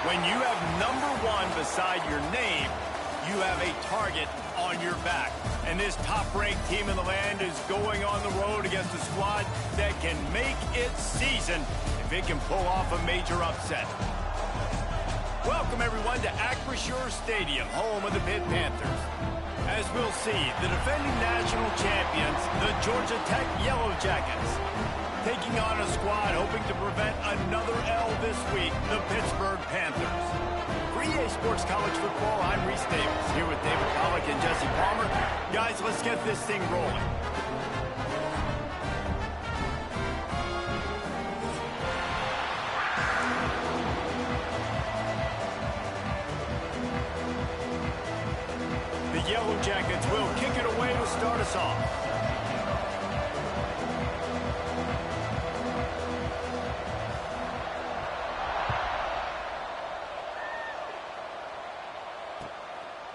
When you have number 1 beside your name, you have a target on your back. And this top-ranked team in the land is going on the road against a squad that can make its season if it can pull off a major upset. Welcome, everyone, to Acrisure Stadium, home of the Pitt Panthers. As we'll see, the defending national champions, the Georgia Tech Yellow Jackets, taking on a squad hoping to prevent another L this week, the Pittsburgh Panthers. For EA Sports College Football, I'm Reese Davis, here with David Pollack and Jesse Palmer. Guys, let's get this thing rolling. The Yellow Jackets will kick it away to start us off.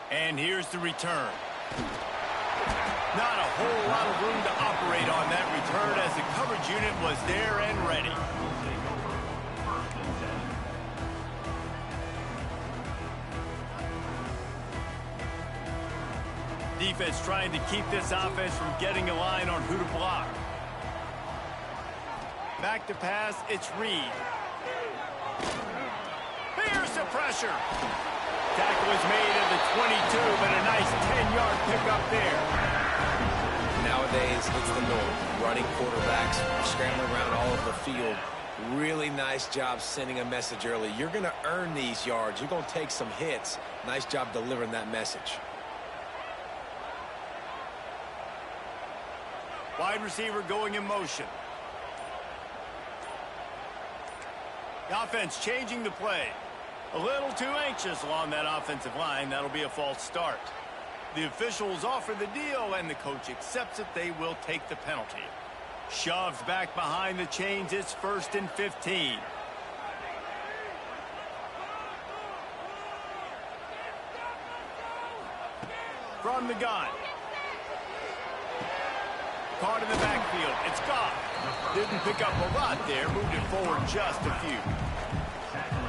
And here's the return. Not a whole lot of room to operate on that return as the coverage unit was there and ready. Defense trying to keep this offense from getting a line on who to block. Back to pass, it's Reed. Here's the pressure. Tackle was made at the 22, but a nice 10-yard pickup there. Nowadays, it's the norm. Running quarterbacks, scrambling around all over the field. Really nice job sending a message early. You're going to earn these yards. You're going to take some hits. Nice job delivering that message. Wide receiver going in motion. The offense changing the play. A little too anxious along that offensive line. That'll be a false start. The officials offer the deal, and the coach accepts it. They will take the penalty. Shoved back behind the chains. It's 1st and 15. From the gun. Caught in the backfield. It's gone. Didn't pick up a lot there. Moved it forward just a few.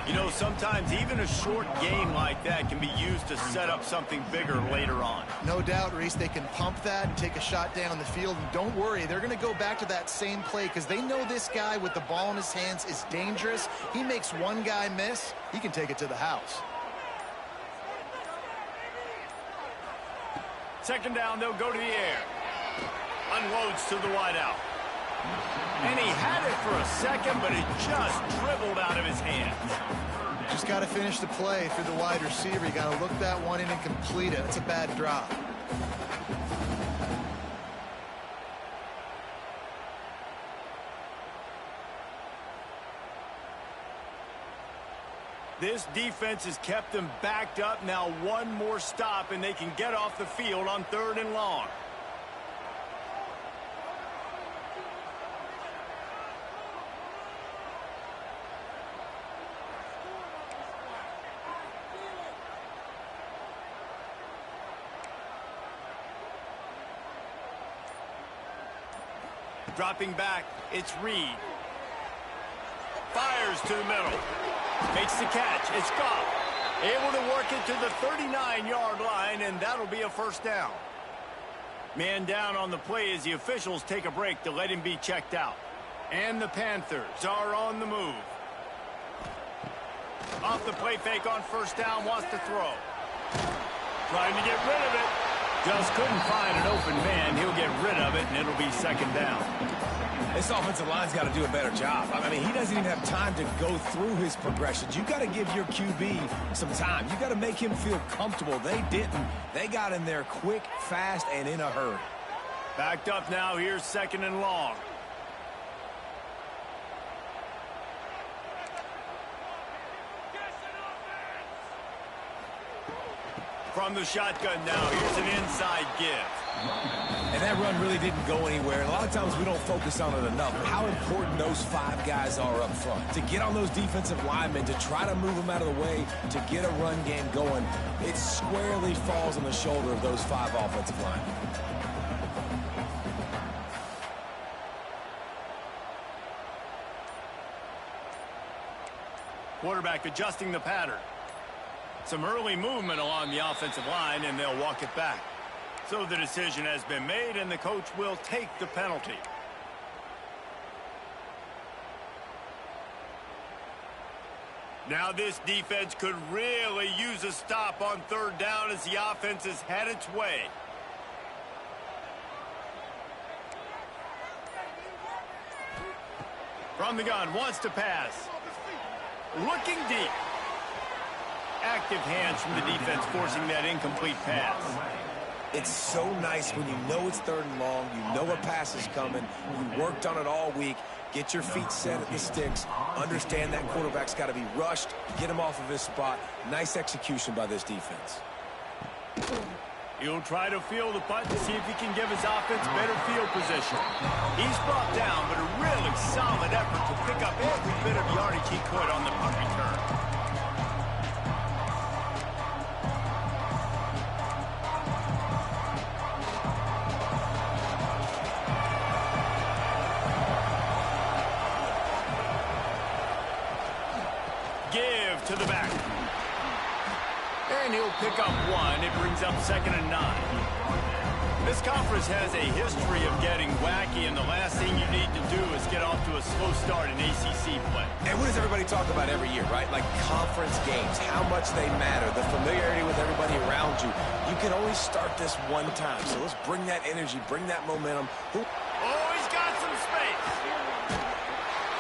You know, sometimes even a short game like that can be used to set up something bigger later on. No doubt, Reese, they can pump that and take a shot down the field. And don't worry, they're going to go back to that same play because they know this guy with the ball in his hands is dangerous. He makes one guy miss, he can take it to the house. Second down, they'll go to the air. Unloads to the wideout. And he had it for a second, but it just dribbled out of his hands. Just got to finish the play through the wide receiver. You got to look that one in and complete it. It's a bad drop. This defense has kept them backed up. Now one more stop, and they can get off the field on 3rd and long. Dropping back, it's Reed. Fires to the middle. Makes the catch. It's Goff. Able to work it to the 39-yard line, and that'll be a 1st down. Man down on the play as the officials take a break to let him be checked out. And the Panthers are on the move. Off the play fake on 1st down, wants to throw. Trying to get rid of it. Just couldn't find an open man. He'll get rid of it, and it'll be 2nd down. This offensive line's got to do a better job. I mean, he doesn't even have time to go through his progressions. You got to give your QB some time. You got to make him feel comfortable. They didn't. They got in there quick, fast, and in a hurry. Backed up now. Here's 2nd and long. From the shotgun now, here's an inside give. And that run really didn't go anywhere. And a lot of times we don't focus on it enough. How important those 5 guys are up front. To get on those defensive linemen, to try to move them out of the way, to get a run game going, it squarely falls on the shoulder of those 5 offensive linemen. Quarterback adjusting the pattern. Some early movement along the offensive line, and they'll walk it back. So the decision has been made, and the coach will take the penalty. Now this defense could really use a stop on 3rd down as the offense has had its way. From the gun, wants to pass. Looking deep. Active hands from the defense forcing that incomplete pass. It's so nice when you know it's 3rd and long, you know a pass is coming, you worked on it all week, get your feet set at the sticks, understand that quarterback's got to be rushed, get him off of his spot. Nice execution by this defense. He'll try to field the punt to see if he can give his offense better field position. He's brought down, but a really solid effort to pick up every bit of yardage he could on the punt return. To the back. And he'll pick up 1. It brings up 2nd and 9. This conference has a history of getting wacky, and the last thing you need to do is get off to a slow start in ACC play. And what does everybody talk about every year, right? Like conference games, how much they matter, the familiarity with everybody around you. You can only start this one time, so let's bring that energy, bring that momentum. Oh, he's got some space.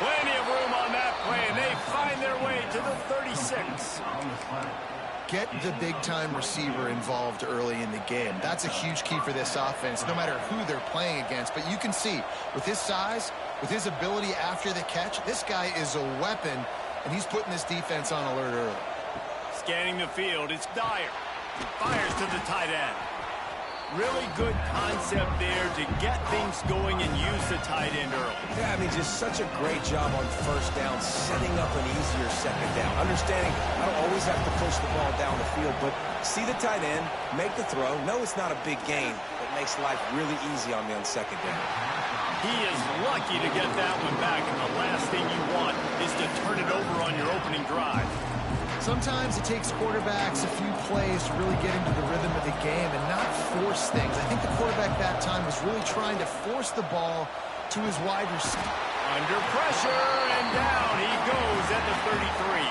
Plenty of room on that play, and they find their way to the 36. Get the big-time receiver involved early in the game. That's a huge key for this offense, no matter who they're playing against. But you can see, with his size, with his ability after the catch, this guy is a weapon, and he's putting this defense on alert early. Scanning the field, it's Dyer. Fires to the tight end. Really good concept there to get things going and use the tight end early. Yeah, I mean, just such a great job on 1st down, setting up an easier 2nd down. Understanding I don't always have to push the ball down the field, but see the tight end, make the throw. No, it's not a big gain, but makes life really easy on me on 2nd down. He is lucky to get that one back, and the last thing you want is to turn it over on your opening drive. Sometimes it takes quarterbacks a few plays to really get into the rhythm of the game and not force things. I think the quarterback that time was really trying to force the ball to his wide receiver. Under pressure, and down he goes at the 33.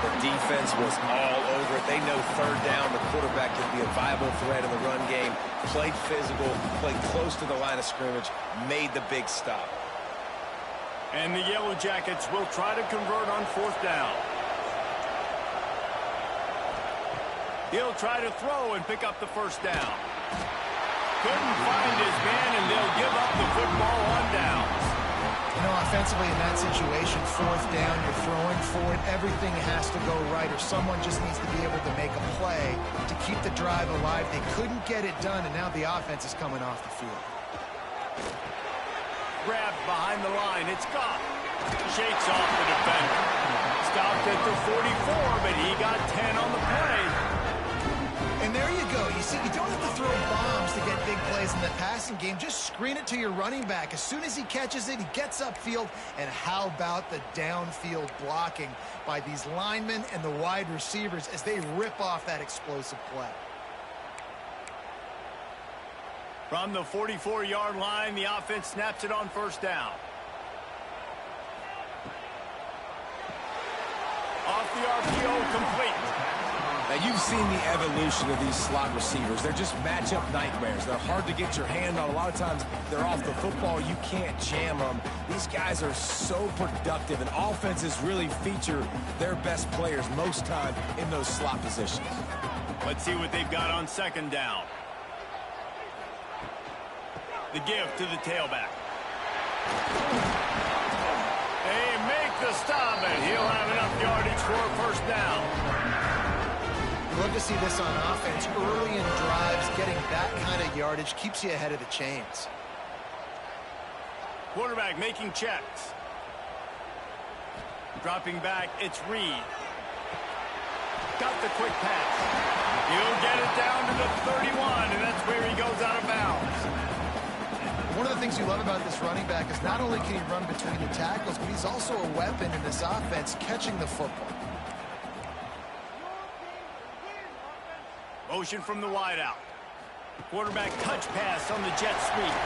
The defense was all over it. They know 3rd down, the quarterback can be a viable threat in the run game. Played physical, played close to the line of scrimmage, made the big stop. And the Yellow Jackets will try to convert on 4th down. He'll try to throw and pick up the 1st down. Couldn't find his man, and they'll give up the football on downs. You know, offensively in that situation, fourth down, you're throwing for it, everything has to go right, or someone just needs to be able to make a play to keep the drive alive. They couldn't get it done, and now the offense is coming off the field. Grabbed behind the line. It's Goff. Shakes off the defender. Stopped at the 44, but he got 10 on the play. And there you go. You see, you don't have to throw bombs to get big plays in the passing game. Just screen it to your running back. As soon as he catches it, he gets upfield. And how about the downfield blocking by these linemen and the wide receivers as they rip off that explosive play? From the 44-yard line, the offense snaps it on first down. Off the RPO, complete. Now, you've seen the evolution of these slot receivers. They're just matchup nightmares. They're hard to get your hand on. A lot of times, they're off the football. You can't jam them. These guys are so productive, and offenses really feature their best players most time in those slot positions. Let's see what they've got on second down. The give to the tailback. They make the stop, and he'll have enough yardage for a first down. Love to see this on offense. Early in drives, getting that kind of yardage keeps you ahead of the chains. Quarterback making checks. Dropping back, it's Reed. Got the quick pass. He'll get it down to the 31, and that's where he goes out of bounds. One of the things you love about this running back is not only can he run between the tackles, but he's also a weapon in this offense, catching the football. Motion from the wideout. Quarterback touch pass on the jet sweep.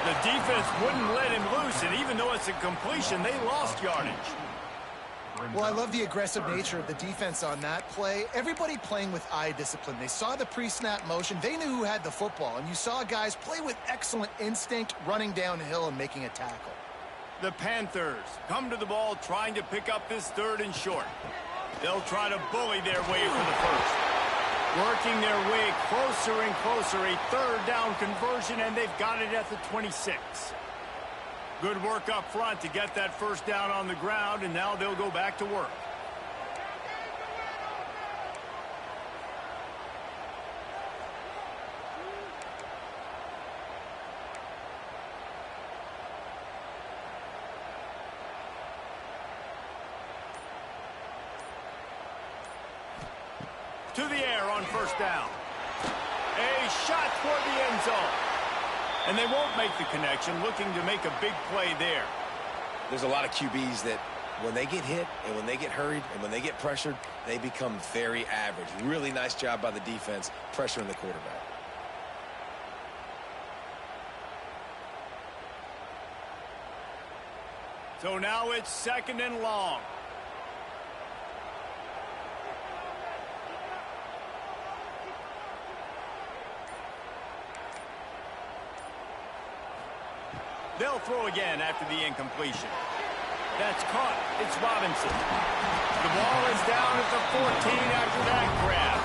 The defense wouldn't let him loose, and even though it's a completion, they lost yardage. Well, I love the aggressive nature of the defense on that play. Everybody playing with eye discipline. They saw the pre-snap motion. They knew who had the football, and you saw guys play with excellent instinct, running downhill and making a tackle. The Panthers come to the ball trying to pick up this third and short. They'll try to bully their way for the first. Working their way closer and closer, a third down conversion, and they've got it at the 26. Good work up front to get that first down on the ground, and now they'll go back to work. To the air on first down. A shot toward the end zone. And they won't make the connection, looking to make a big play there. There's a lot of QBs that when they get hit and when they get hurried and when they get pressured, they become very average. Really nice job by the defense pressuring the quarterback. So now it's second and long. They'll throw again after the incompletion. That's caught. It's Robinson. The ball is down at the 14 after that grab.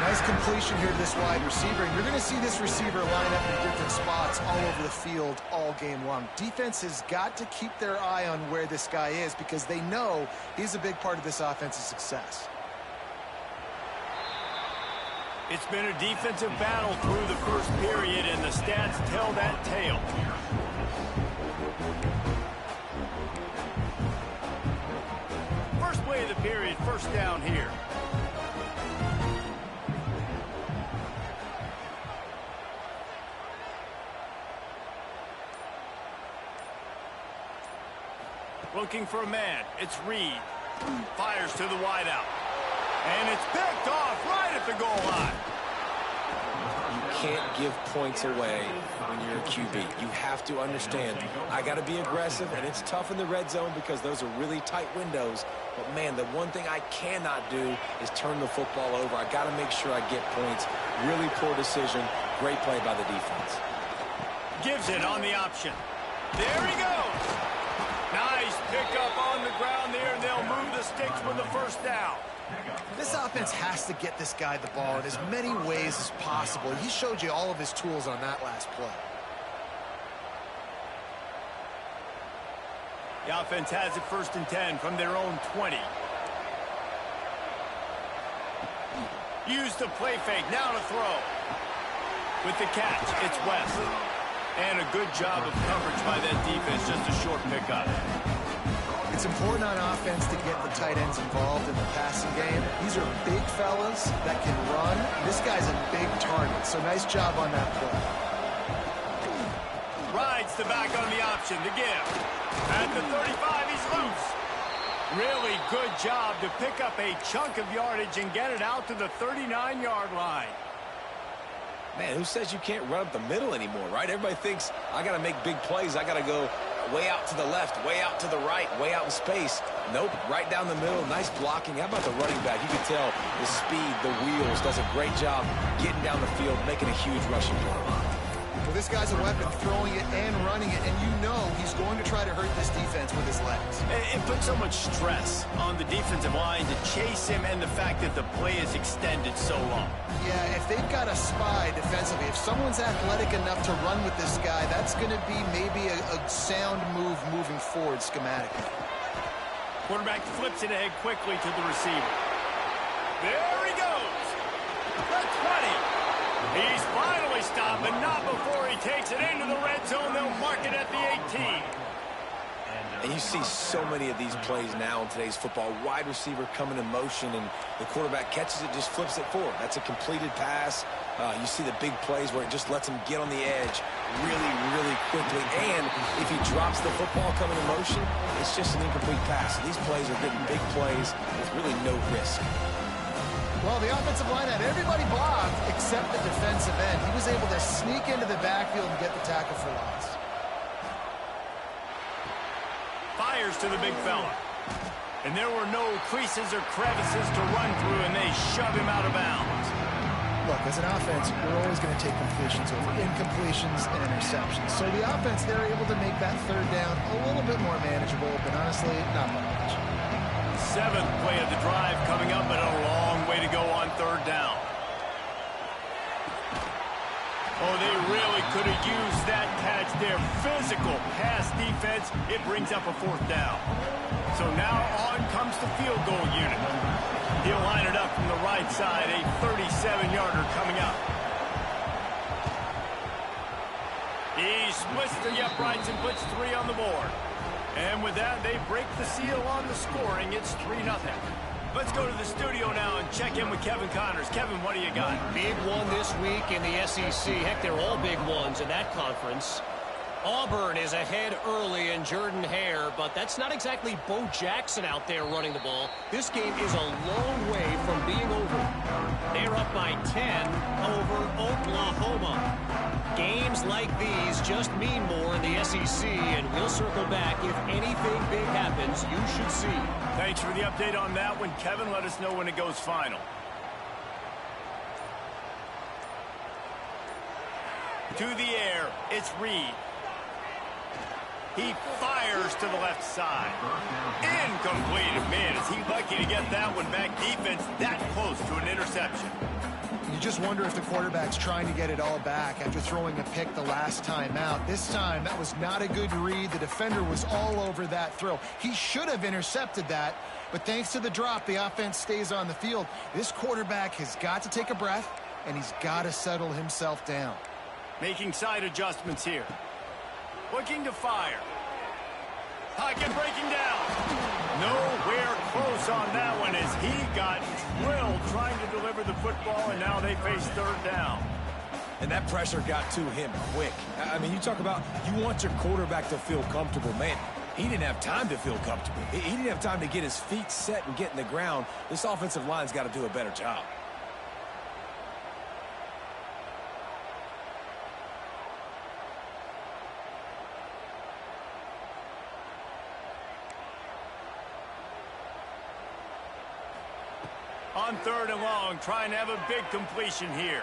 Nice completion here to this wide receiver. And you're going to see this receiver line up in different spots all over the field all game long. Defense has got to keep their eye on where this guy is because they know he's a big part of this offense's success. It's been a defensive battle through the first period, and the stats tell that tale. First play of the period, first down here. Looking for a man. It's Reed. Fires to the wideout. And it's picked off right at the goal line. You can't give points away when you're a QB. You have to understand, I got to be aggressive, and it's tough in the red zone because those are really tight windows. But, man, the one thing I cannot do is turn the football over. I got to make sure I get points. Really poor decision. Great play by the defense. Gives it on the option. There he goes. Nice pickup on the ground there, and they'll move the sticks with the first down. This offense has to get this guy the ball in as many ways as possible. He showed you all of his tools on that last play. The offense has it 1st and 10 from their own 20. Use the play fake. Now to throw. With the catch, it's West. And a good job of coverage by that defense. Just a short pickup. It's important on offense to get the tight ends involved in the passing game. These are big fellas that can run. This guy's a big target, so nice job on that play. Rides the back on the option, the give. At the 35, he's loose. Really good job to pick up a chunk of yardage and get it out to the 39-yard line. Man, who says you can't run up the middle anymore, right? Everybody thinks I got to make big plays. I got to go way out to the left, way out to the right, way out in space. Nope, right down the middle. Nice blocking. How about the running back? You can tell the speed, the wheels, does a great job getting down the field, making a huge rushing play. Well, this guy's a weapon, throwing it and running it, and you know he's going to try to hurt this defense with his legs. It puts so much stress on the defensive line to chase him, and the fact that the play is extended so long. Yeah, if they've got a spy defensively, if someone's athletic enough to run with this guy, that's going to be maybe a sound move moving forward schematically. Quarterback flips it ahead quickly to the receiver. There he goes. The 20. He's finally stopped, but not before he takes it into the red zone. They'll mark it at the 18. And you see so many of these plays now in today's football. Wide receiver coming in motion, and the quarterback catches it, just flips it forward. That's a completed pass. You see the big plays where it just lets him get on the edge really, really quickly. And if he drops the football coming in motion, it's just an incomplete pass. So these plays are getting big plays with really no risk. Well, the offensive line had everybody blocked except the defensive end. He was able to sneak into the backfield and get the tackle for loss. Fires to the big fella. And there were no creases or crevices to run through, and they shove him out of bounds. Look, as an offense, you're always going to take completions over incompletions and interceptions. So the offense, they're able to make that 3rd down a little bit more manageable, but honestly, not much. 7th play of the drive coming up, but a long way to go on 3rd down. Oh, they really could have used that catch there. Physical pass defense. It brings up a 4th down. So now on comes the field goal unit. He'll line it up from the right side. A 37-yarder coming up. He splits the uprights and puts 3 on the board. And with that, they break the seal on the scoring. It's 3-0. Let's go to the studio now and check in with Kevin Connors. Kevin, what do you got? Big one this week in the SEC. Heck, they're all big ones in that conference. Auburn is ahead early in Jordan Hare, but that's not exactly Bo Jackson out there running the ball. This game is a long way from being over. They're up by 10 over Oklahoma. Games like these just mean more in the SEC, and we'll circle back. If anything big happens, you should see. Thanks for the update on that one, Kevin. Let us know when it goes final. To the air, it's Reed. He fires to the left side. Incomplete. Man, is he lucky to get that one back. Defense that close to an interception. You just wonder if the quarterback's trying to get it all back after throwing a pick the last time out. This time, that was not a good read. The defender was all over that throw. He should have intercepted that, but thanks to the drop, the offense stays on the field. This quarterback has got to take a breath, and he's got to settle himself down. Making side adjustments here. Looking to fire. Pocket breaking down. Nowhere close on that one as he got drilled trying to deliver the football, and now they face 3rd down. And that pressure got to him quick. I mean, you talk about you want your quarterback to feel comfortable. Man, he didn't have time to feel comfortable. He didn't have time to get his feet set and get in the ground. This offensive line's got to do a better job. On 3rd and long, trying to have a big completion here.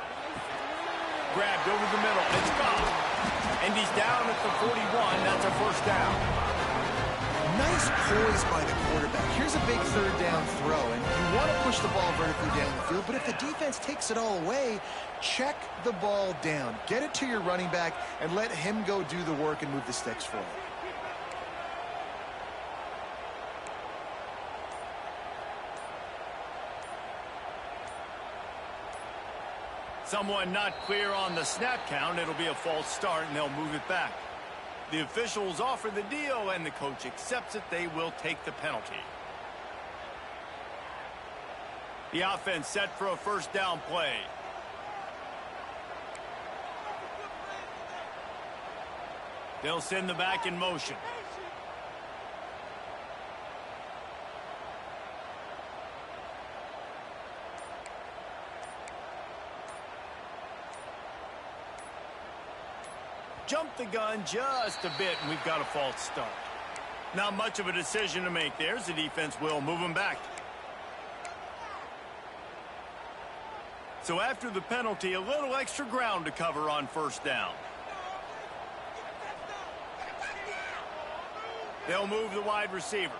Grabbed over the middle. It's gone. And he's down at the 41. That's a 1st down. Nice poise by the quarterback. Here's a big 3rd down throw, and you want to push the ball vertically down the field, but if the defense takes it all away, check the ball down. Get it to your running back and let him go do the work and move the sticks for you. Someone not clear on the snap count. It'll be a false start, and they'll move it back. The officials offer the deal, and the coach accepts it. They will take the penalty. The offense set for a first down play. They'll send the back in motion. Jump the gun just a bit, and we've got a false start. Not much of a decision to make there, as the defense will move them back. So after the penalty, a little extra ground to cover on first down. They'll move the wide receiver.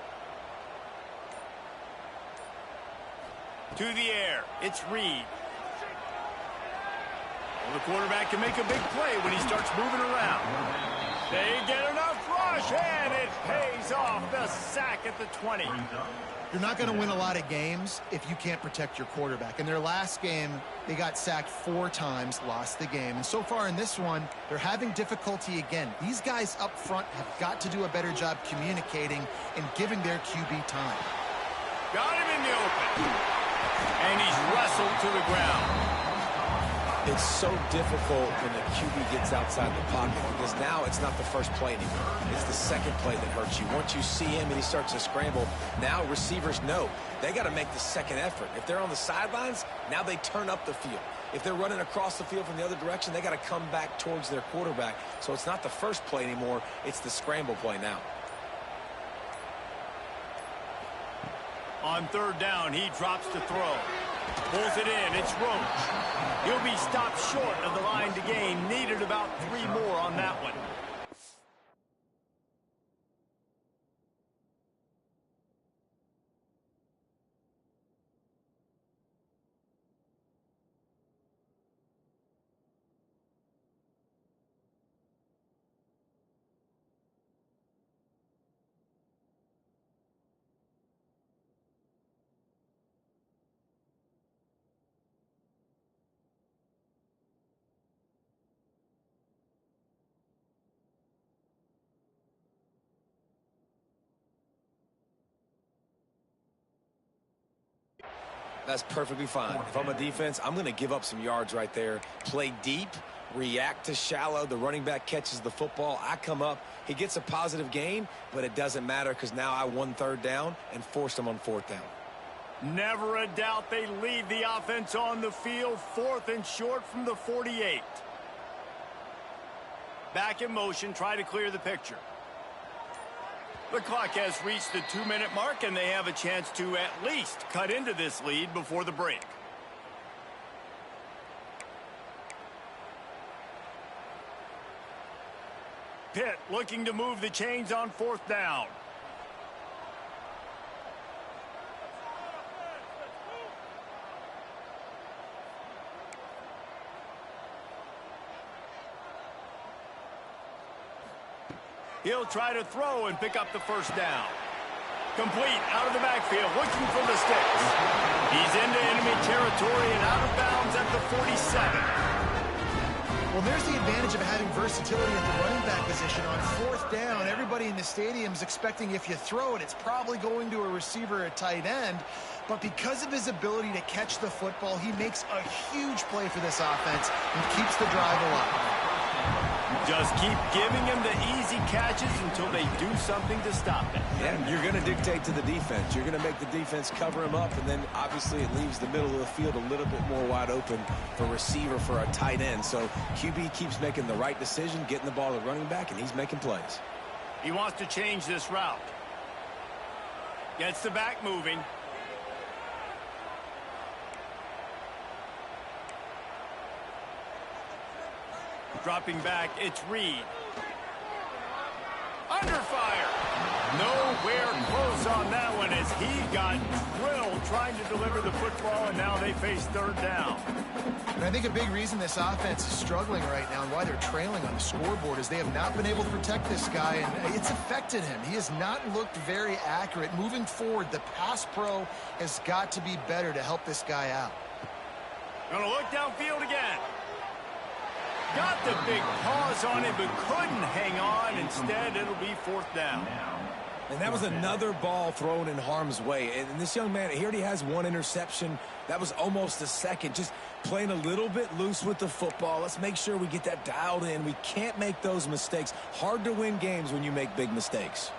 To the air, it's Reed. Well, the quarterback can make a big play when he starts moving around. They get enough rush, and it pays off. The sack at the 20. You're not going to win a lot of games if you can't protect your quarterback. In their last game, they got sacked 4 times, lost the game. And so far in this one, they're having difficulty again. These guys up front have got to do a better job communicating and giving their QB time. Got him in the open. And he's wrestled to the ground. It's so difficult when the QB gets outside the pocket because now it's not the first play anymore. It's the second play that hurts you. Once you see him and he starts to scramble, now receivers know they got to make the second effort. If they're on the sidelines, now they turn up the field. If they're running across the field from the other direction, they got to come back towards their quarterback. So it's not the first play anymore. It's the scramble play now. On third down, he drops to throw. Pulls it in. It's Roach. He'll be stopped short of the line to gain. Needed about 3 more on that one. That's perfectly fine. If I'm a defense, I'm going to give up some yards right there. Play deep, react to shallow. The running back catches the football. I come up. He gets a positive gain, but it doesn't matter because now I won third down and forced him on fourth down. Never a doubt they lead the offense on the field. 4th and short from the 48. Back in motion, try to clear the picture. The clock has reached the 2-minute mark, and they have a chance to at least cut into this lead before the break. Pitt looking to move the chains on 4th down. He'll try to throw and pick up the first down. Complete out of the backfield, looking for the sticks. He's into enemy territory and out of bounds at the 47. Well, there's the advantage of having versatility at the running back position. On 4th down, everybody in the stadium's expecting if you throw it, it's probably going to a receiver or a tight end. But because of his ability to catch the football, he makes a huge play for this offense and keeps the drive alive. Just keep giving him the easy catches until they do something to stop it. Yeah, you're going to dictate to the defense. You're going to make the defense cover him up, and then obviously it leaves the middle of the field a little bit more wide open for receiver for a tight end. So QB keeps making the right decision, getting the ball to running back, and he's making plays. He wants to change this route. Gets the back moving. Dropping back, it's Reed. Under fire. Nowhere close on that one as he got drilled trying to deliver the football, and now they face third down. And I think a big reason this offense is struggling right now and why they're trailing on the scoreboard is they have not been able to protect this guy, and it's affected him. He has not looked very accurate. Moving forward, the pass pro has got to be better to help this guy out. Gonna look downfield again. Got the big pause on it, but couldn't hang on. Instead, it'll be 4th down. And that was another ball thrown in harm's way. And this young man, he already has 1 interception. That was almost a second. Just playing a little bit loose with the football. Let's make sure we get that dialed in. We can't make those mistakes. Hard to win games when you make big mistakes.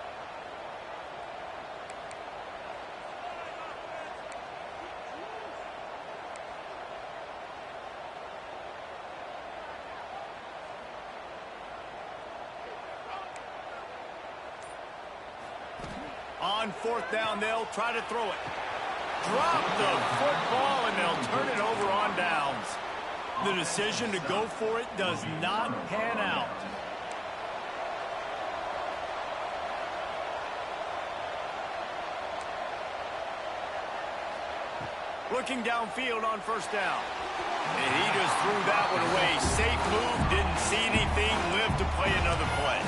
On 4th down, they'll try to throw it. Drop the football, and they'll turn it over on downs. The decision to go for it does not pan out. Looking downfield on 1st down. And he just threw that one away. Safe move, didn't see anything, lived to play another play.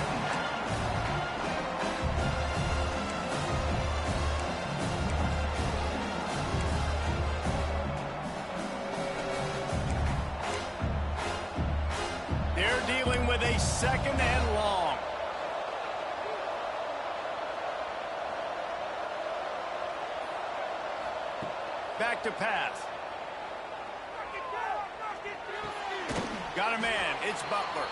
Dealing with a 2nd and long. Back to pass. Got a man. It's Butler.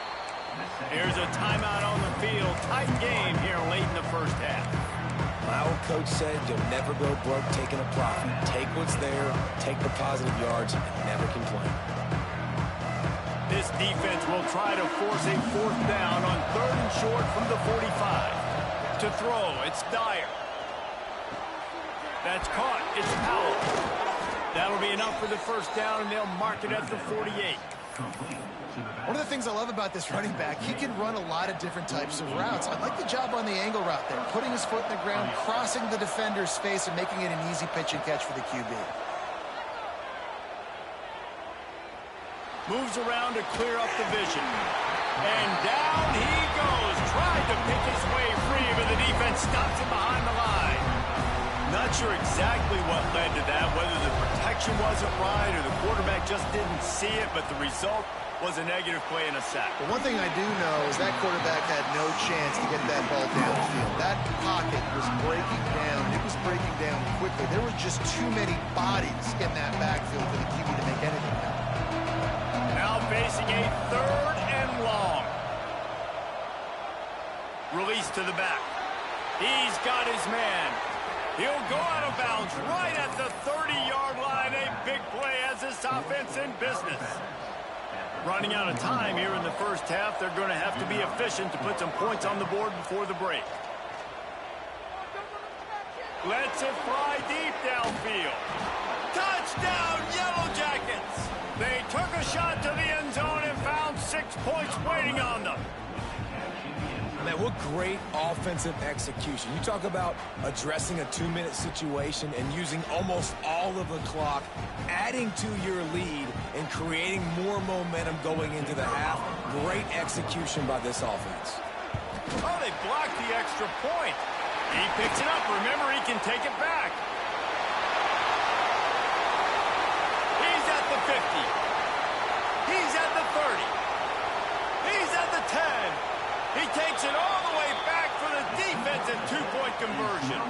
Here's a timeout on the field. Tight game here late in the 1st half. My old coach said you'll never go broke taking a profit. Take what's there, take the positive yards, and never complain. This defense will try to force a 4th down on 3rd and short from the 45. To throw, it's Dyer. That's caught. It's Powell. That'll be enough for the 1st down, and they'll mark it at the 48. One of the things I love about this running back, he can run a lot of different types of routes. I like the job on the angle route there, putting his foot in the ground, crossing the defender's face, and making it an easy pitch and catch for the QB. Moves around to clear up the vision. And down he goes. Tried to pick his way free, but the defense stops him behind the line. Not sure exactly what led to that, whether the protection wasn't right or the quarterback just didn't see it, but the result was a negative play and a sack. But one thing I do know is that quarterback had no chance to get that ball downfield. That pocket was breaking down. It was breaking down quickly. There were just too many bodies in that backfield for the QB to make anything happen. Now facing a 3rd and long. Release to the back. He's got his man. He'll go out of bounds right at the 30-yard line. A big play as this offense in business. Running out of time here in the 1st half. They're going to have to be efficient to put some points on the board before the break. Lets it fly deep downfield. Touchdown, Yellow Jackets! They took a shot to the end zone and found 6 points waiting on them. Man, what great offensive execution. You talk about addressing a 2-minute situation and using almost all of the clock, adding to your lead and creating more momentum going into the half. Great execution by this offense. Oh, they blocked the extra point. He picks it up. Remember, he can take it back. He's at the 50. He's at the 30. He's at the 10. He takes it all the way back for the defensive 2-point conversion.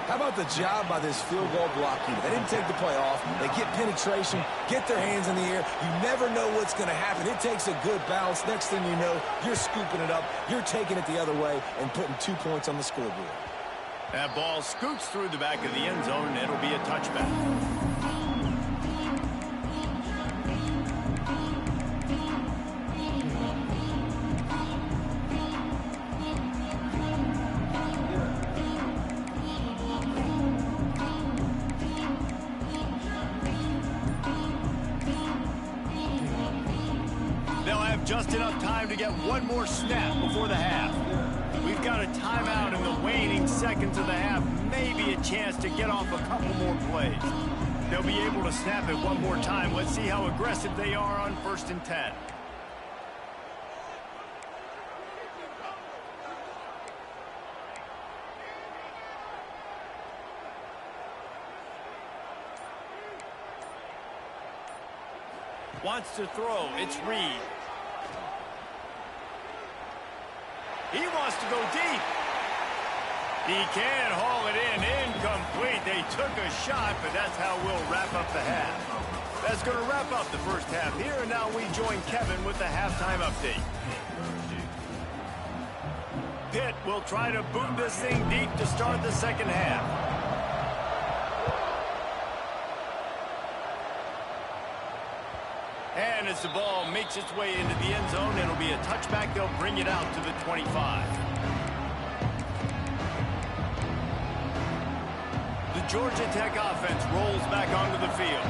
How about the job by this field goal blocking? They didn't take the play off. They get penetration, get their hands in the air. You never know what's going to happen. It takes a good bounce. Next thing you know, you're scooping it up. You're taking it the other way and putting 2 points on the scoreboard. That ball scoots through the back of the end zone, and it'll be a touchback. Just enough time to get one more snap before the half. We've got a timeout in the waning seconds of the half. Maybe a chance to get off a couple more plays. They'll be able to snap it one more time. Let's see how aggressive they are on 1st and 10. Wants to throw. It's Reed. He wants to go deep. He can haul it in. Incomplete. They took a shot, but that's how we'll wrap up the half. That's going to wrap up the first half here, and now we join Kevin with the halftime update. Pitt will try to boot this thing deep to start the second half. And as the ball makes its way into the end zone, it'll be a touchback. They'll bring it out to the 25. The Georgia Tech offense rolls back onto the field.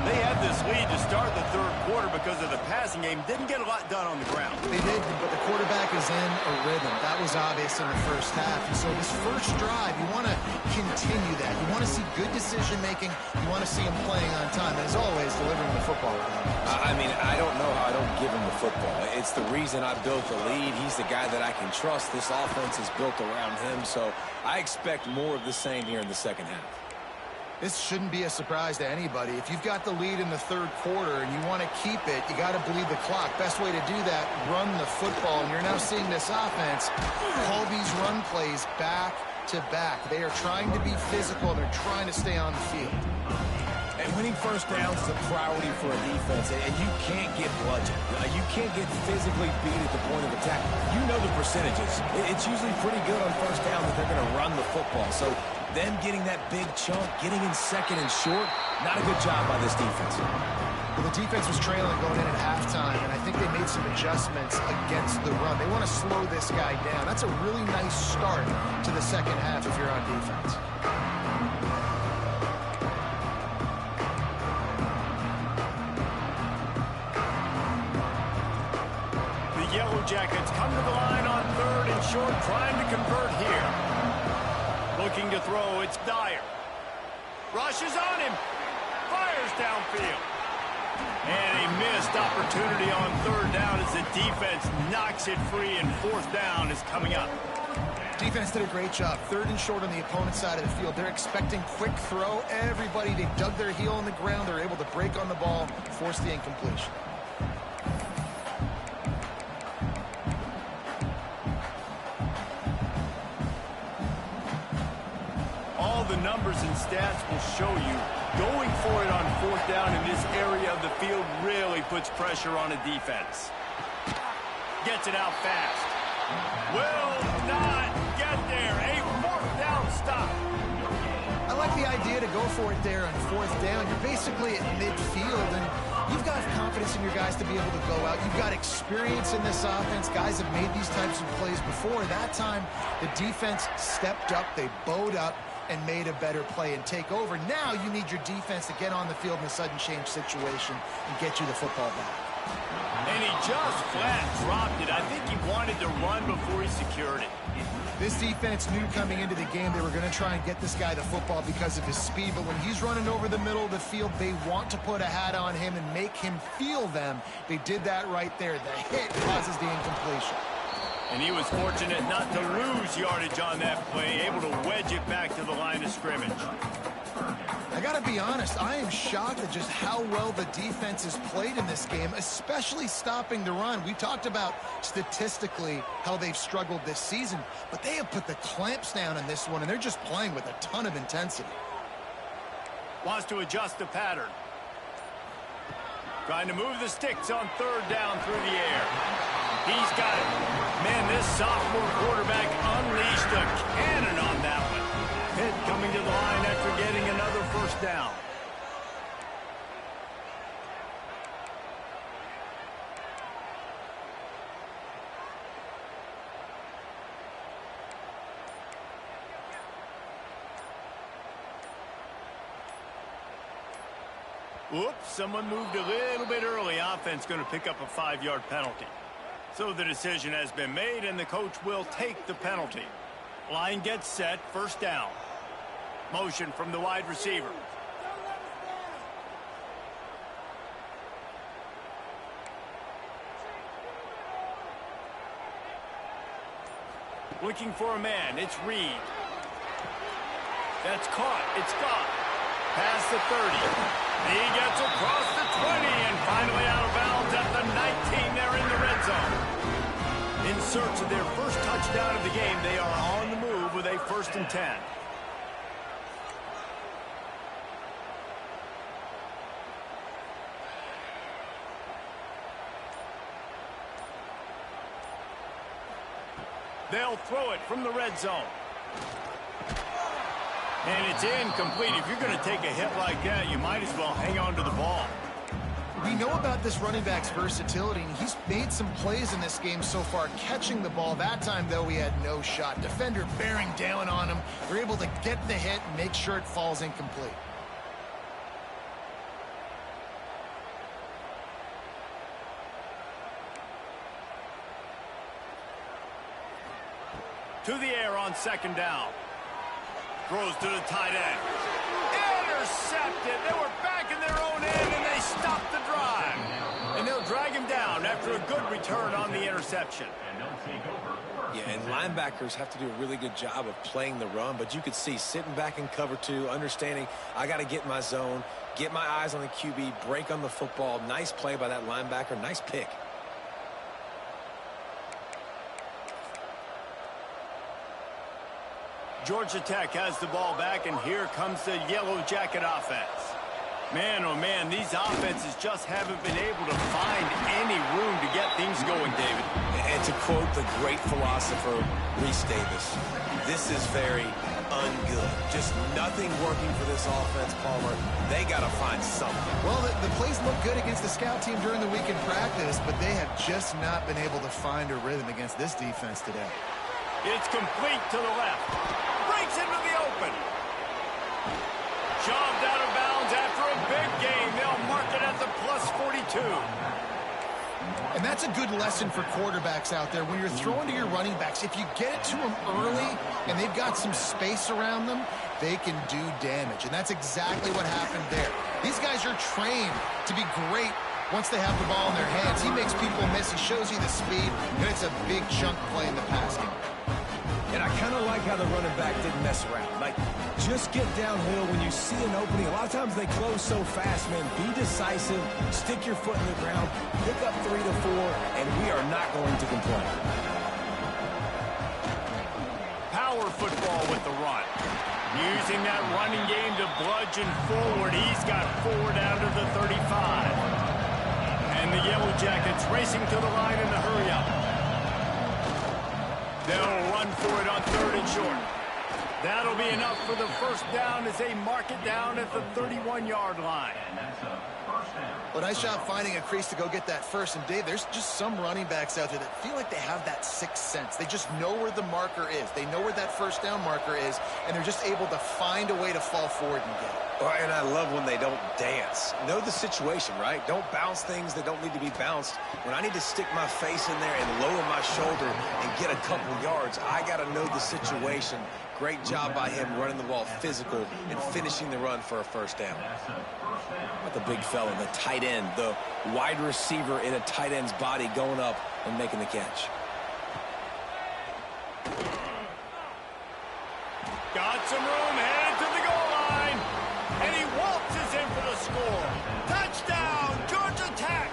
They had this lead to start the third quarter because of the passing game. Didn't get a lot done on the ground. They did, but the quarterback is in a rhythm. That was obvious in the first half. And so this first drive, you want to continue that. You want to see good decision-making. You want to see him playing on time. And as always, delivering the football. I mean, I don't know how I don't give him the football. It's the reason I built the lead. He's the guy that I can trust. This offense is built around him, so I expect more of the same here in the second half. This shouldn't be a surprise to anybody. If you've got the lead in the third quarter and you want to keep it, you got to bleed the clock. Best way to do that, run the football. And you're now seeing this offense call these run plays back to back. They are trying to be physical. They're trying to stay on the field. And winning first downs is a priority for a defense, and you can't get bludgeoned. You can't get physically beat at the point of attack. You know the percentages. It's usually pretty good on first down that they're going to run the football. So them getting that big chunk, getting in second and short, not a good job by this defense. Well, the defense was trailing going in at halftime, and I think they made some adjustments against the run. They want to slow this guy down. That's a really nice start to the second half if you're on defense. Yellow Jackets come to the line on third and short, trying to convert here. Looking to throw, it's Dyer. Rushes on him. Fires downfield. And a missed opportunity on third down as the defense knocks it free, and fourth down is coming up. Defense did a great job. Third and short on the opponent's side of the field. They're expecting quick throw. Everybody, they dug their heel in the ground. They're able to break on the ball, force the incompletion. The numbers and stats will show you going for it on fourth down in this area of the field really puts pressure on a defense. Gets it out fast. Will not get there. A fourth down stop. I like the idea to go for it there on fourth down. You're basically at midfield, and you've got confidence in your guys to be able to go out. You've got experience in this offense. Guys have made these types of plays before. That time, the defense stepped up. They bowed up and made a better play and take over. Now you need your defense to get on the field in a sudden change situation and get you the football back. And he just flat dropped it. I think he wanted to run before he secured it. This defense knew coming into the game they were going to try and get this guy the football because of his speed, but when he's running over the middle of the field, they want to put a hat on him and make him feel them. They did that right there. The hit causes the incompletion. And he was fortunate not to lose yardage on that play, able to wedge it back to the line of scrimmage. I got to be honest, I am shocked at just how well the defense has played in this game, especially stopping the run. We talked about statistically how they've struggled this season, but they have put the clamps down in this one, and they're just playing with a ton of intensity. Wants to adjust the pattern. Trying to move the sticks on third down through the air. He's got it. Man, this sophomore quarterback unleashed a cannon on that one. Pitt coming to the line after getting another first down. Whoops, someone moved a little bit early. Offense going to pick up a 5-yard penalty. So the decision has been made, and the coach will take the penalty. Line gets set, first down. Motion from the wide receiver. Looking for a man, it's Reed. That's caught, it's gone. Past the 30. He gets across the 20 and finally search of their first touchdown of the game. They are on the move with a 1st and 10. They'll throw it from the red zone. And it's incomplete. If you're going to take a hit like that, you might as well hang on to the ball. We know about this running back's versatility, and he's made some plays in this game so far, catching the ball. That time, though, he had no shot. Defender bearing down on him. They're able to get the hit and make sure it falls incomplete. To the air on 2nd down. Throws to the tight end. Intercepted. They were back in their own end, and they stopped the drive. And they'll drag him down after a good return on the interception. Yeah, and linebackers have to do a really good job of playing the run, but you could see sitting back in cover 2, understanding I got to get in my zone, get my eyes on the QB, break on the football. Nice play by that linebacker. Nice pick. Georgia Tech has the ball back, and here comes the Yellow Jacket offense. Man, oh man, these offenses just haven't been able to find any room to get things going, David. And to quote the great philosopher, Reese Davis, this is very ungood. Just nothing working for this offense, Palmer. They got to find something. Well, the plays look good against the scout team during the week in practice, but they have just not been able to find a rhythm against this defense today. It's complete to the left. Breaks into the open. Shoved out of bounds after a big game. They'll mark it at the plus 42. And that's a good lesson for quarterbacks out there. When you're throwing to your running backs, if you get it to them early and they've got some space around them, they can do damage. And that's exactly what happened there. These guys are trained to be great once they have the ball in their hands. He makes people miss. He shows you the speed, and it's a big chunk play in the pass game. And I kind of like how the running back didn't mess around. Like, just get downhill when you see an opening. A lot of times they close so fast, man. Be decisive, stick your foot in the ground, pick up 3 to 4, and we are not going to complain. Power football with the run. Using that running game to bludgeon forward. He's got 4 down to the 35. And the Yellow Jackets racing to the line in a hurry up. They'll run for it on 3rd and short. That'll be enough for the 1st down as they mark it down at the 31-yard line. Well, nice job finding a crease to go get that first. And, Dave, there's just some running backs out there that feel like they have that sixth sense. They just know where the marker is. They know where that 1st down marker is, and they're just able to find a way to fall forward and get it. Well, and I love when they don't dance. Know the situation, right? Don't bounce things that don't need to be bounced. When I need to stick my face in there and lower my shoulder and get a couple yards, I got to know the situation. Great job by him running the ball physical and finishing the run for a 1st down. What the big fella, the tight end, the wide receiver in a tight end's body going up and making the catch. Got some room, headed to the goal line. And he waltzes in for the score. Touchdown, Georgia Tech.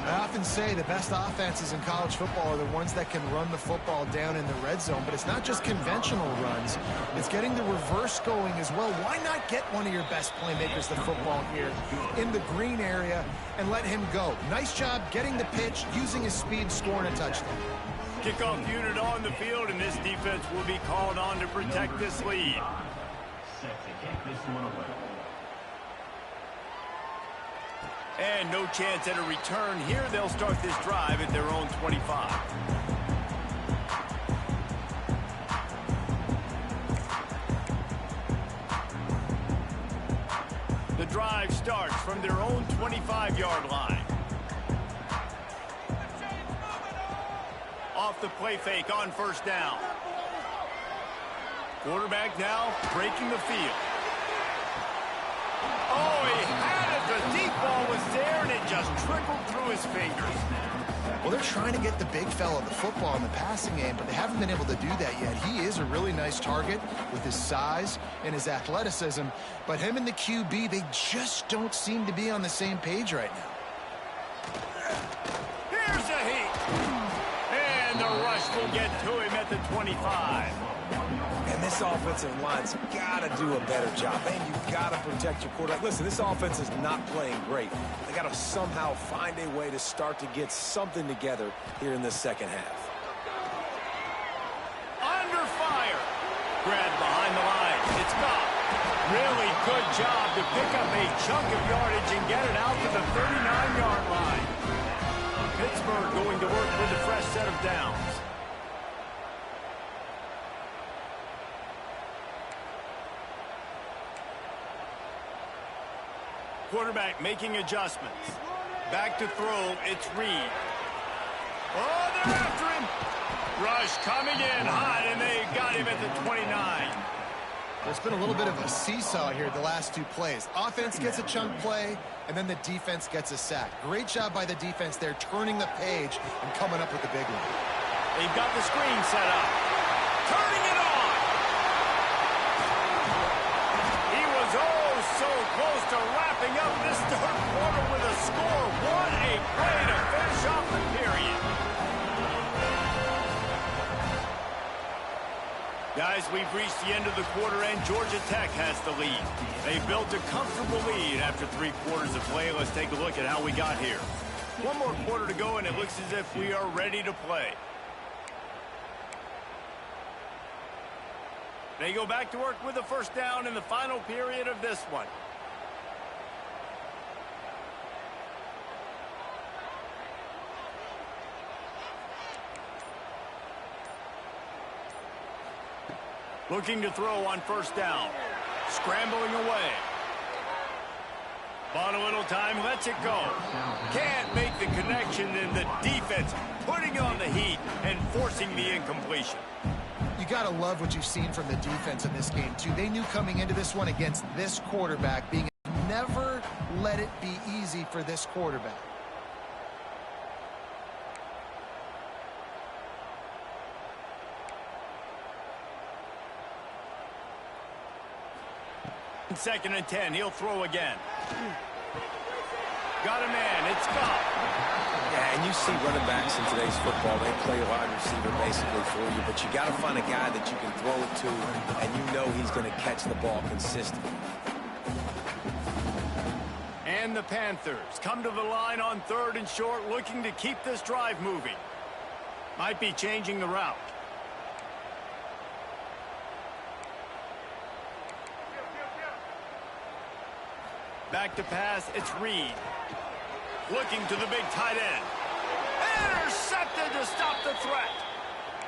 I often say the best offenses in college football are the ones that can run the football down in the red zone, but it's not just conventional runs. It's getting the reverse going as well. Why not get one of your best playmakers the football here in the green area and let him go? Nice job getting the pitch, using his speed, scoring a touchdown. Kickoff unit on the field, and this defense will be called on to protect this lead. Set to kick this one away. And no chance at a return here. They'll start this drive at their own 25. The drive starts from their own 25-yard line. Off the play fake on 1st down. Quarterback now breaking the field. Oh, he had it. The deep ball was there, and it just trickled through his fingers. Well, they're trying to get the big fella the football in the passing game, but they haven't been able to do that yet. He is a really nice target with his size and his athleticism, but him and the QB, they just don't seem to be on the same page right now. Here's a heat. will get to him at the 25. And this offensive line's got to do a better job. And you've got to protect your quarterback. Listen, this offense is not playing great. They got to somehow find a way to start to get something together here in this second half. Under fire. Grab behind the line. It's gone. Really good job to pick up a chunk of yardage and get it out to the 39-yard line. Pittsburgh going to work with a fresh set of downs. Quarterback making adjustments. Back to throw, it's Reed. Oh, they're after him. Rush coming in hot, and they got him at the 29. There's been a little bit of a seesaw here the last two plays. Offense gets a chunk play, and then the defense gets a sack. Great job by the defense there, turning the page and coming up with the big one. They've got the screen set up. Turning it on. He was so close to wrapping up this third quarter with a score. What a play to finish off the period. Guys, we've reached the end of the quarter, and Georgia Tech has the lead. They built a comfortable lead after 3 quarters of play. Let's take a look at how we got here. One more quarter to go, and it looks as if we are ready to play. They go back to work with a first down in the final period of this one. Looking to throw on first down. Scrambling away. Bought a little time, lets it go. Can't make the connection, and the defense putting on the heat and forcing the incompletion. You got to love what you've seen from the defense in this game, too. They knew coming into this one against this quarterback, being never let it be easy for this quarterback. Second and 10, he'll throw again. Got a man, it's gone. Yeah, and you see running backs in today's football, they play a wide receiver basically for you, but you got to find a guy that you can throw it to, and you know he's going to catch the ball consistently. And the Panthers come to the line on 3rd and short, looking to keep this drive moving. Might be changing the route. Back to pass, it's Reed. Looking to the big tight end. Intercepted to stop the threat.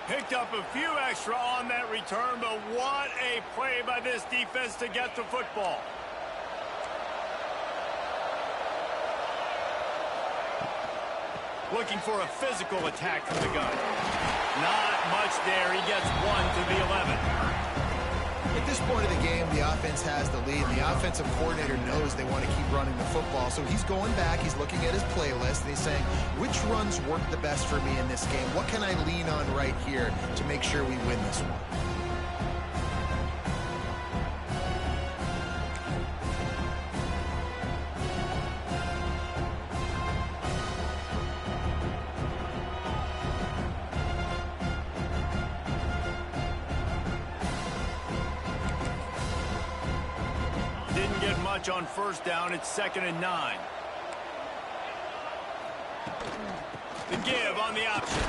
Picked up a few extra on that return, but what a play by this defense to get the football. Looking for a physical attack from the gun. Not much there. He gets 1 to the 11. At this point of the game, the offense has the lead. The offensive coordinator knows they want to keep running the football. So he's going back, he's looking at his playlist, and he's saying, which runs work the best for me in this game? What can I lean on right here to make sure we win this one? Didn't get much on first down. It's 2nd and 9. The give on the option.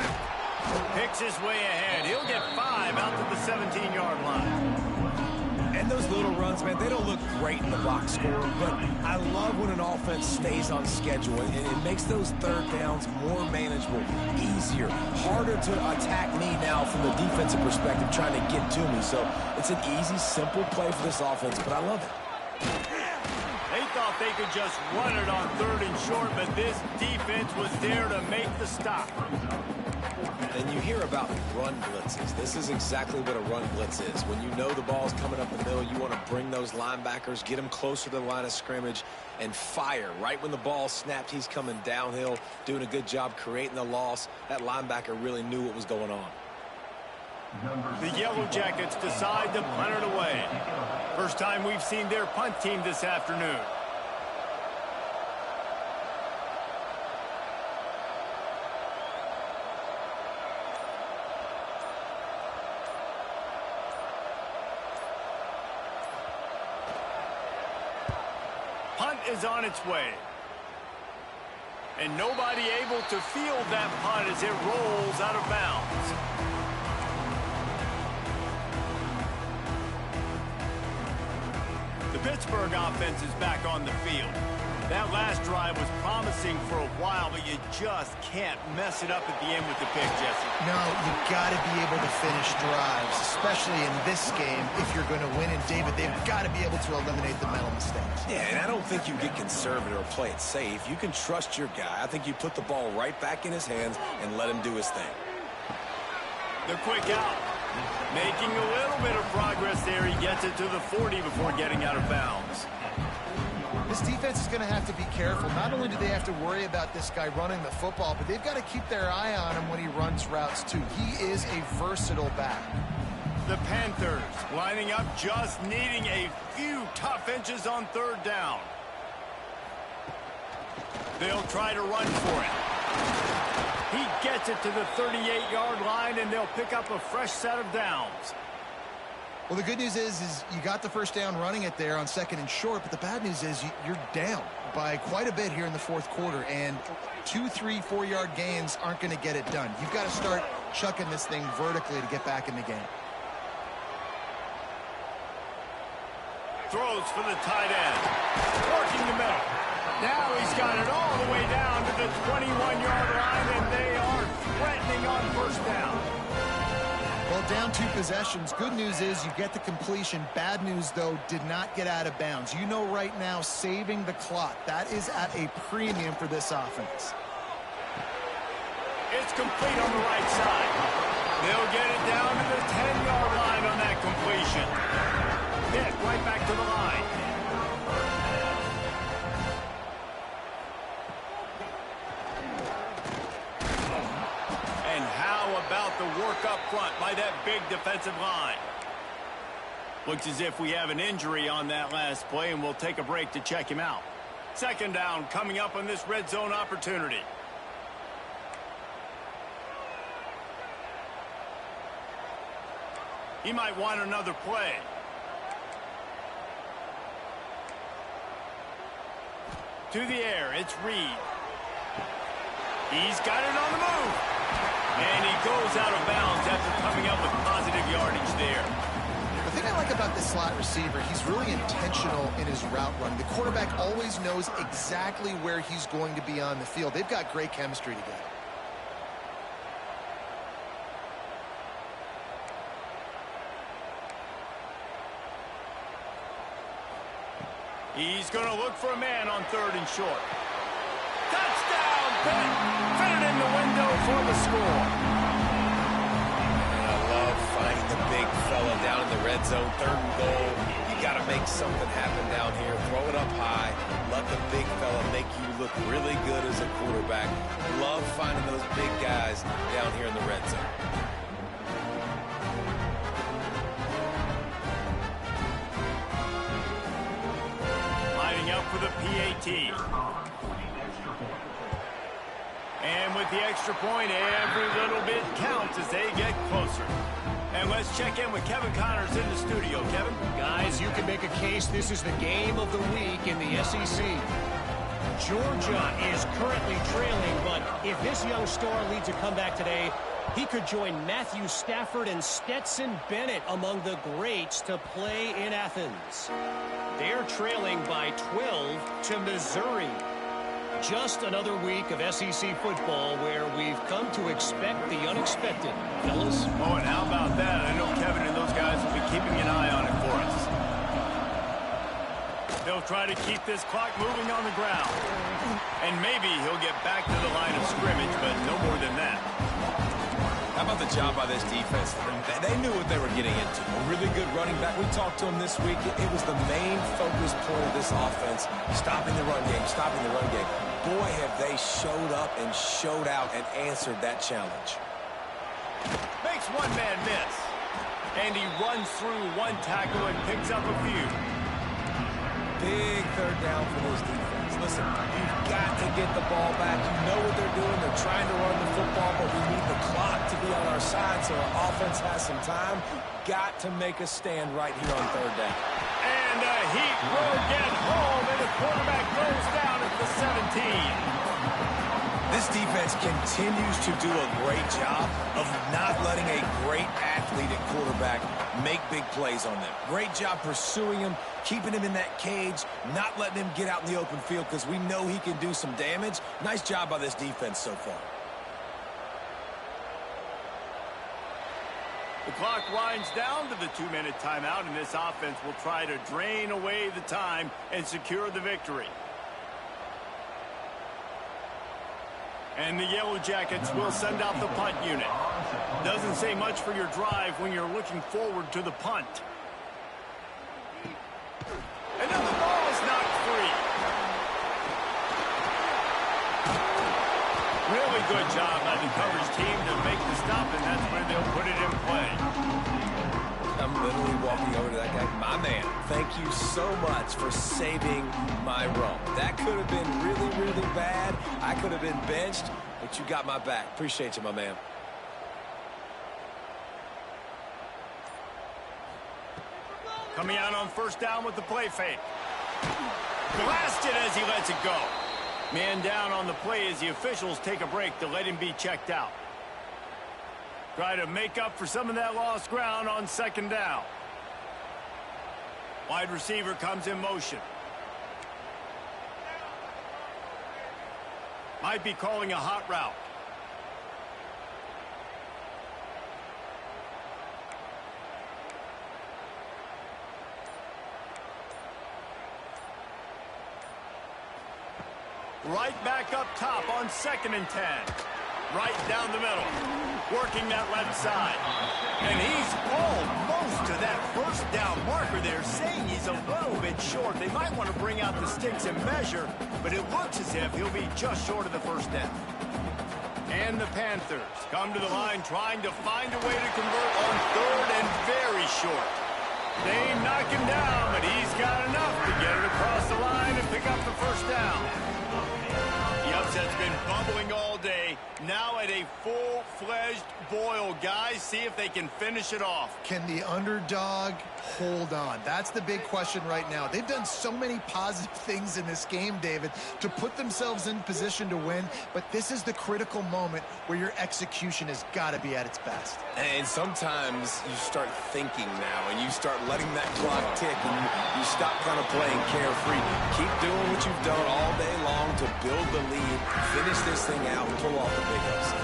Picks his way ahead. He'll get 5 out to the 17-yard line. And those little runs, man, they don't look great in the box score, but I love when an offense stays on schedule, and it makes those third downs more manageable, easier, harder to attack me now from the defensive perspective trying to get to me. So it's an easy, simple play for this offense, but I love it. They thought they could just run it on 3rd and short, but this defense was there to make the stop. And you hear about run blitzes. This is exactly what a run blitz is. When you know the ball's coming up the middle, you want to bring those linebackers, get them closer to the line of scrimmage, and fire. Right when the ball snapped, he's coming downhill, doing a good job creating the loss. That linebacker really knew what was going on. The Yellow Jackets decide to punt it away. First time we've seen their punt team this afternoon. is on its way. And nobody able to field that punt as it rolls out of bounds. The Pittsburgh offense is back on the field. That last drive was promising for a while, but you just can't mess it up at the end with the pick, Jesse. No, you got to be able to finish drives, especially in this game if you're going to win. And, David, they've got to be able to eliminate the mental mistakes. Yeah, and I don't think you get conservative or play it safe. You can trust your guy. I think you put the ball right back in his hands and let him do his thing. The quick out. Making a little bit of progress there. He gets it to the 40 before getting out of bounds. This defense is going to have to be careful. Not only do they have to worry about this guy running the football, but they've got to keep their eye on him when he runs routes, too. He is a versatile back. The Panthers lining up, just needing a few tough inches on third down. They'll try to run for it. He gets it to the 38-yard line, and they'll pick up a fresh set of downs. Well, the good news is you got the first down running it there on 2nd and short, but the bad news is you're down by quite a bit here in the 4th quarter, and 2, 3, 4-yard gains aren't going to get it done. You've got to start chucking this thing vertically to get back in the game. Throws for the tight end. Working the middle. Now he's got it all the way down to the 21-yard line, and they are threatening on first down. Well, down 2 possessions. Good news is you get the completion. Bad news, though, did not get out of bounds. You know right now, saving the clock. That is at a premium for this offense. It's complete on the right side. They'll get it down to the 10-yard line on that completion. Pitt right back to the line. And how about the work up front by that big defensive line? Looks as if we have an injury on that last play, and we'll take a break to check him out. 2nd down coming up on this red zone opportunity. He might want another play. To the air, it's Reed. He's got it on the move. And he goes out of bounds after coming up with positive yardage there. The thing I like about this slot receiver, he's really intentional in his route running. The quarterback always knows exactly where he's going to be on the field. They've got great chemistry together. He's going to look for a man on 3rd and short. Touchdown, Pitt! Fit it in the window for the score. I love finding the big fella down in the red zone, 3rd and goal. You got to make something happen down here. Throw it up high. Let the big fella make you look really good as a quarterback. Love finding those big guys down here in the red zone. Up for the PAT. And with the extra point, every little bit counts as they get closer. And let's check in with Kevin Connors in the studio. Kevin? Guys, you can make a case this is the game of the week in the SEC. Georgia is currently trailing, but if this young star leads a comeback today, he could join Matthew Stafford and Stetson Bennett among the greats to play in Athens. They're trailing by 12 to Missouri. Just another week of SEC football where we've come to expect the unexpected. Fellas? Oh, and how about that? I know Kevin and those guys will be keeping an eye on it for us. They'll try to keep this clock moving on the ground. And maybe he'll get back to the line of scrimmage, but no more than that. How about the job by this defense? They knew what they were getting into. A really good running back. We talked to him this week. It was the main focus point of this offense. Stopping the run game, stopping the run game. Boy, have they showed up and showed out and answered that challenge. Makes one man miss. And he runs through one tackle and picks up a few. Big 3rd down for this defense. Listen, you've got to get the ball back. You know what they're doing. They're trying to run the football, but we need the clock to be on our side so our offense has some time. Got to make a stand right here on 3rd down. And Heat will get home, and the quarterback goes down at the 17. This defense continues to do a great job of not letting a great athlete at quarterback make big plays on them. Great job pursuing him, keeping him in that cage, not letting him get out in the open field because we know he can do some damage. Nice job by this defense so far. The clock winds down to the 2-minute timeout, and this offense will try to drain away the time and secure the victory. And the Yellow Jackets will send out the punt unit. Doesn't say much for your drive when you're looking forward to the punt. And then the ball is knocked free. Really good job by the coverage team to make the stop, and that's where they'll put it in play. I'm literally walking over to that guy. My man, thank you so much for saving my run. That could have been really, really bad. I could have been benched, but you got my back. Appreciate you, my man. Coming out on first down with the play fake. Blasted as he lets it go. Man down on the play as the officials take a break to let him be checked out. Try to make up for some of that lost ground on second down. Wide receiver comes in motion. Might be calling a hot route. Right back up top on 2nd and 10. Right down the middle. Working that left side. And he's almost to that first down marker there, saying he's a little bit short. They might want to bring out the sticks and measure, but it looks as if he'll be just short of the first down. And the Panthers come to the line trying to find a way to convert on 3rd and very short. They knock him down, but he's got enough to get it across the line and pick up the first down. The upset's been bubbling all day. Now at a full-fledged boil. Guys, see if they can finish it off. Can the underdog hold on? That's the big question right now. They've done so many positive things in this game, David, to put themselves in position to win, but this is the critical moment where your execution has got to be at its best. And sometimes you start thinking now, and you start letting that clock tick, and you stop kind of playing carefree. Keep doing what you've done all day long to build the lead, finish this thing out, and pull off the big upset.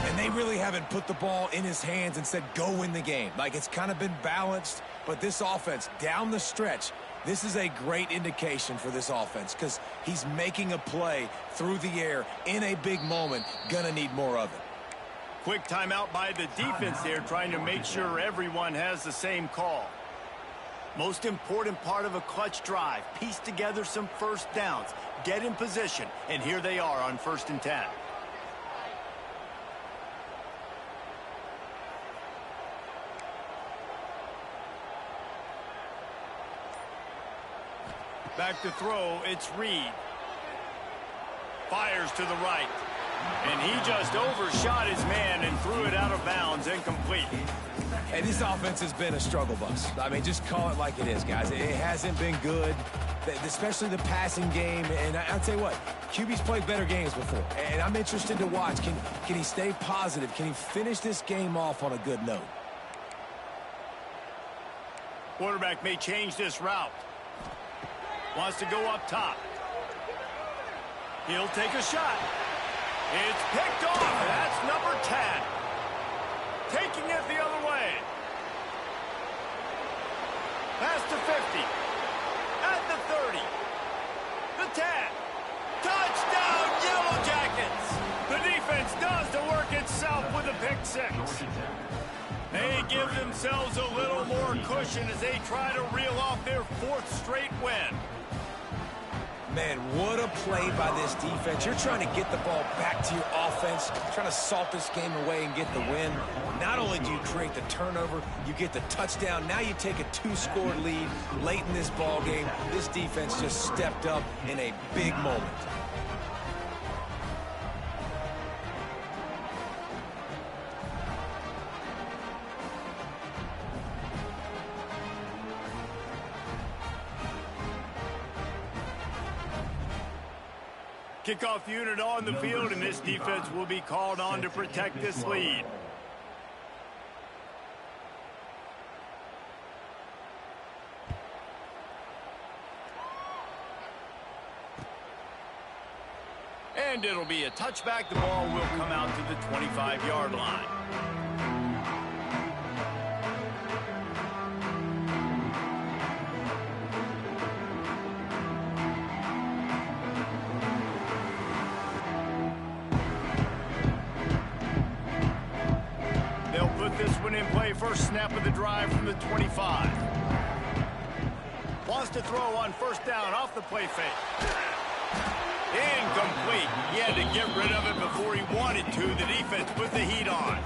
And they really haven't put the ball in his hands and said, go win the game. Like, it's kind of been balanced, but this offense, down the stretch, this is a great indication for this offense because he's making a play through the air in a big moment. Gonna need more of it. Quick timeout by the defense there, trying to make sure everyone has the same call. Most important part of a clutch drive, piece together some first downs, get in position, and here they are on 1st and 10. Back to throw, it's Reed. Fires to the right. And he just overshot his man and threw it out of bounds, incomplete. Hey, this offense has been a struggle bus. I mean, just call it like it is, guys. It hasn't been good, especially the passing game. And I'll tell you what, QB's played better games before. And I'm interested to watch. Can he stay positive? Can he finish this game off on a good note? Quarterback may change this route. Wants to go up top. He'll take a shot. It's picked off. That's number 10. Taking it the other way. Past the 50. At the 30. The 10. Touchdown, Yellow Jackets. The defense does the work itself with a pick six. They give themselves a little more cushion as they try to reel off their 4th straight win. Man, what a play by this defense. You're trying to get the ball back to your offense, trying to salt this game away and get the win. Not only do you create the turnover, you get the touchdown. Now you take a 2-score lead late in this ball game. This defense just stepped up in a big moment. Kickoff unit on the field, and this defense will be called on to protect this lead. And it'll be a touchback. The ball will come out to the 25-yard line. They'll put this one in play. First snap of the drive from the 25. Wants to throw on first down off the play fake. Incomplete. He had to get rid of it before he wanted to. The defense put the heat on.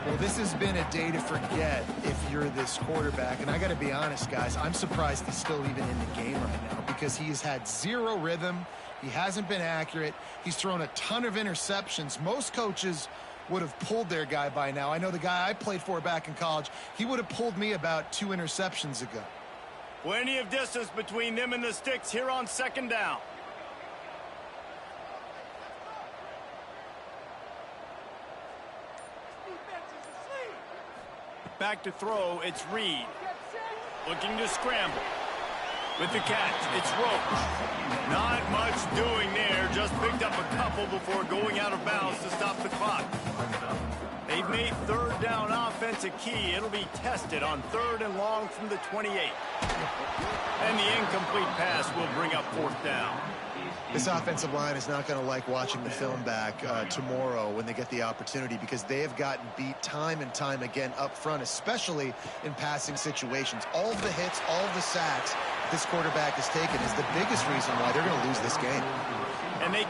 Well, this has been a day to forget if you're this quarterback. And I got to be honest, guys, I'm surprised he's still even in the game right now because he has had zero rhythm. He hasn't been accurate. He's thrown a ton of interceptions. Most coaches would have pulled their guy by now. I know the guy I played for back in college, he would have pulled me about 2 interceptions ago. Plenty of distance between them and the sticks here on second down. Back to throw, it's Reed. Looking to scramble. With the catch, it's Roach. Not much doing there, just picked up a couple before going out of bounds to stop the clock. They've made third down offense a key. It'll be tested on 3rd and long from the 28. And the incomplete pass will bring up 4th down. This offensive line is not going to like watching the film back tomorrow when they get the opportunity because they have gotten beat time and time again up front, especially in passing situations. All of the hits, all of the sacks this quarterback has taken is the biggest reason why they're going to lose this game. And they